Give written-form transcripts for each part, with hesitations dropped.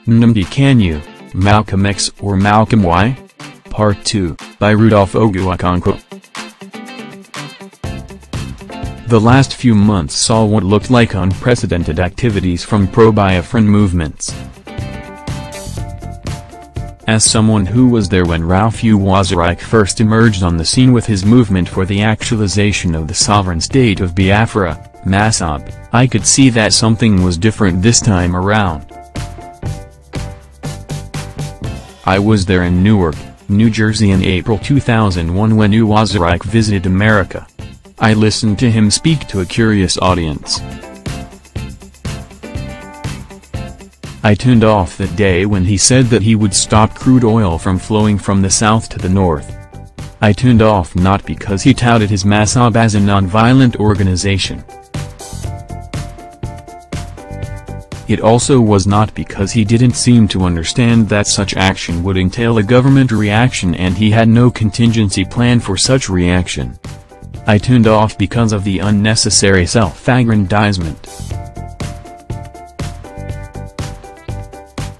Nnamdi Kanu, Malcolm X or Malcolm Y? Part 2, by Rudolf Ogoo Okonkwo. The last few months saw what looked like unprecedented activities from pro-Biafran movements. As someone who was there when Ralph Uwazurike first emerged on the scene with his movement for the actualization of the sovereign state of Biafra, Masab, I could see that something was different this time around. I was there in Newark, New Jersey in April 2001 when Uwazurike visited America. I listened to him speak to a curious audience. I tuned off that day when he said that he would stop crude oil from flowing from the south to the north. I tuned off not because he touted his Masab as a non-violent organization. It also was not because he didn't seem to understand that such action would entail a government reaction and he had no contingency plan for such reaction. I tuned off because of the unnecessary self-aggrandizement.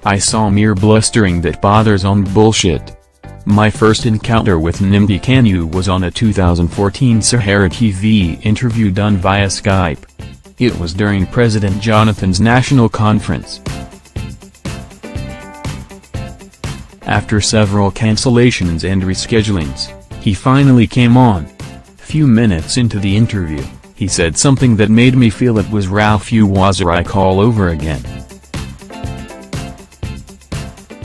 I saw mere blustering that bothers on bullshit. My first encounter with Nnamdi Kanu was on a 2014 Sahara TV interview done via Skype. It was during President Jonathan's national conference. After several cancellations and reschedulings, he finally came on. Few minutes into the interview, he said something that made me feel it was Ralph Uwazurike all over again.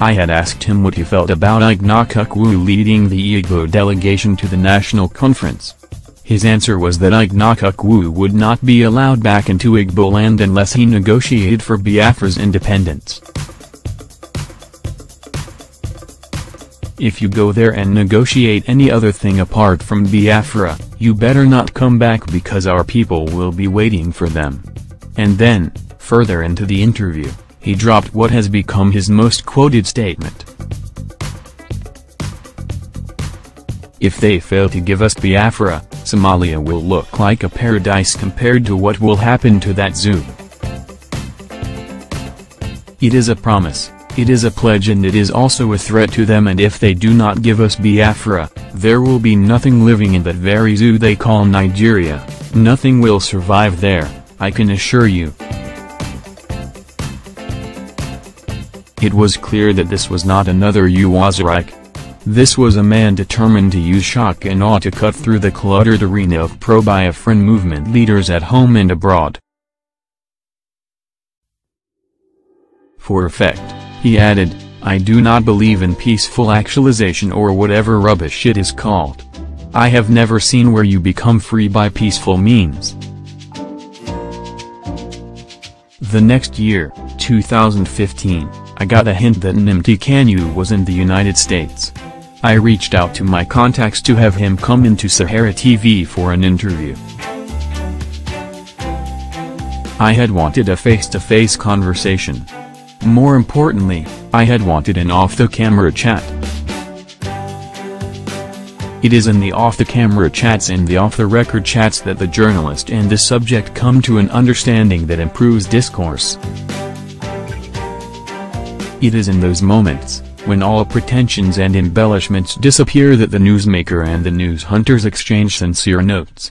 I had asked him what he felt about Okonkwo leading the Igbo delegation to the national conference. His answer was that Okonkwo would not be allowed back into Igbo land unless he negotiated for Biafra's independence. If you go there and negotiate any other thing apart from Biafra, you better not come back because our people will be waiting for them. And then, further into the interview, he dropped what has become his most quoted statement. If they fail to give us Biafra, Somalia will look like a paradise compared to what will happen to that zoo. It is a promise, it is a pledge, and it is also a threat to them, and if they do not give us Biafra, there will be nothing living in that very zoo they call Nigeria. Nothing will survive there, I can assure you. It was clear that this was not another Uwazurike. This was a man determined to use shock and awe to cut through the cluttered arena of pro-Biafran movement leaders at home and abroad. For effect, he added, I do not believe in peaceful actualization or whatever rubbish it is called. I have never seen where you become free by peaceful means. The next year, 2015, I got a hint that Nnamdi Kanu was in the United States. I reached out to my contacts to have him come into Sahara TV for an interview. I had wanted a face-to-face conversation. More importantly, I had wanted an off-the-camera chat. It is in the off-the-camera chats and the off-the-record chats that the journalist and the subject come to an understanding that improves discourse. It is in those moments, when all pretensions and embellishments disappear, that the newsmaker and the news hunters exchange sincere notes.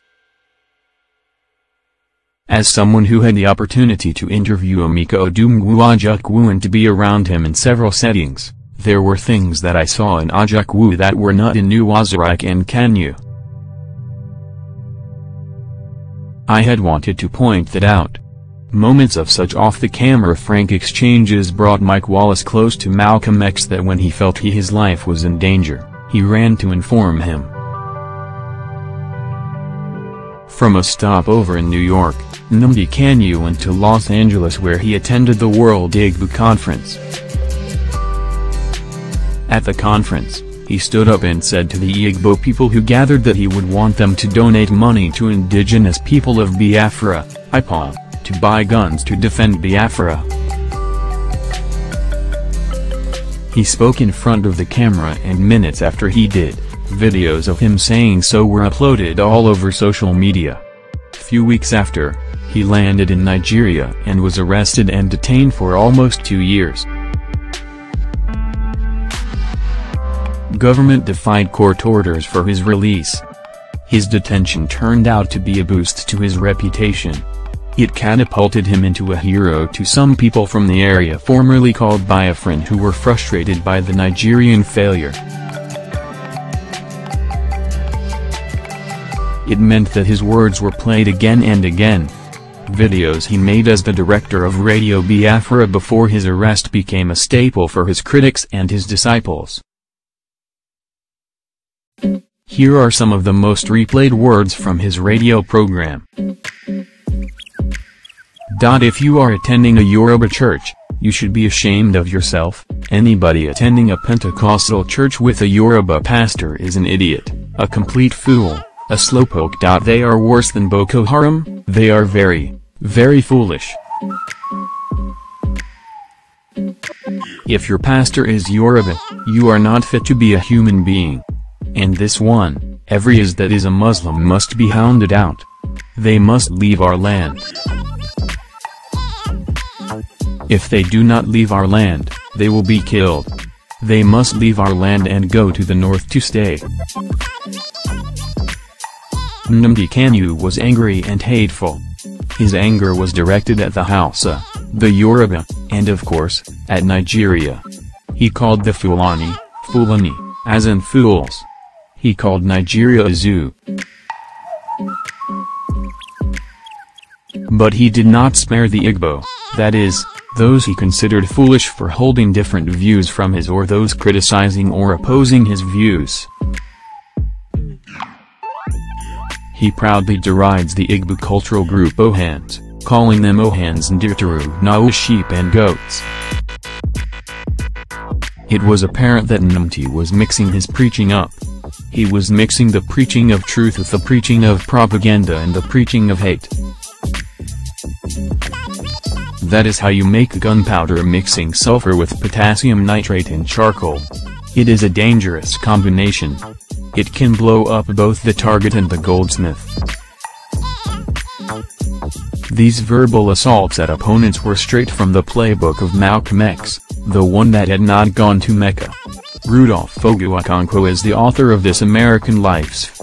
As someone who had the opportunity to interview Emeka Odumwu and to be around him in several settings, there were things that I saw in Ojukwu that were not in Uwazurike and Kanu. I had wanted to point that out. Moments of such off-the-camera frank exchanges brought Mike Wallace close to Malcolm X, that when he felt his life was in danger, he ran to inform him. From a stopover in New York, Nnamdi Kanu went to Los Angeles where he attended the World Igbo Conference. At the conference, he stood up and said to the Igbo people who gathered that he would want them to donate money to indigenous people of Biafra, IPOB, to buy guns to defend Biafra. He spoke in front of the camera, and minutes after he did, videos of him saying so were uploaded all over social media. Few weeks after, he landed in Nigeria and was arrested and detained for almost 2 years. Government-defied court orders for his release. His detention turned out to be a boost to his reputation. It catapulted him into a hero to some people from the area formerly called Biafran who were frustrated by the Nigerian failure. It meant that his words were played again and again. Videos he made as the director of Radio Biafra before his arrest became a staple for his critics and his disciples. Here are some of the most replayed words from his radio program. If you are attending a Yoruba church, you should be ashamed of yourself. Anybody attending a Pentecostal church with a Yoruba pastor is an idiot, a complete fool, a slowpoke. They are worse than Boko Haram, they are very, very foolish. If your pastor is Yoruba, you are not fit to be a human being. And this one, every is that is a Muslim must be hounded out. They must leave our land. If they do not leave our land, they will be killed. They must leave our land and go to the north to stay. Nnamdi Kanu was angry and hateful. His anger was directed at the Hausa, the Yoruba, and of course, at Nigeria. He called the Fulani, as in fools. He called Nigeria a zoo. But he did not spare the Igbo, that is, those he considered foolish for holding different views from his or those criticizing or opposing his views. He proudly derides the Igbo cultural group Ohans, calling them Ohans Ndituru Nau sheep and goats. It was apparent that Nnamdi was mixing his preaching up. He was mixing the preaching of truth with the preaching of propaganda and the preaching of hate. That is how you make gunpowder, mixing sulfur with potassium nitrate and charcoal. It is a dangerous combination. It can blow up both the target and the goldsmith. These verbal assaults at opponents were straight from the playbook of Malcolm X, the one that had not gone to Mecca. Rudolf Okonkwo is the author of This American Life's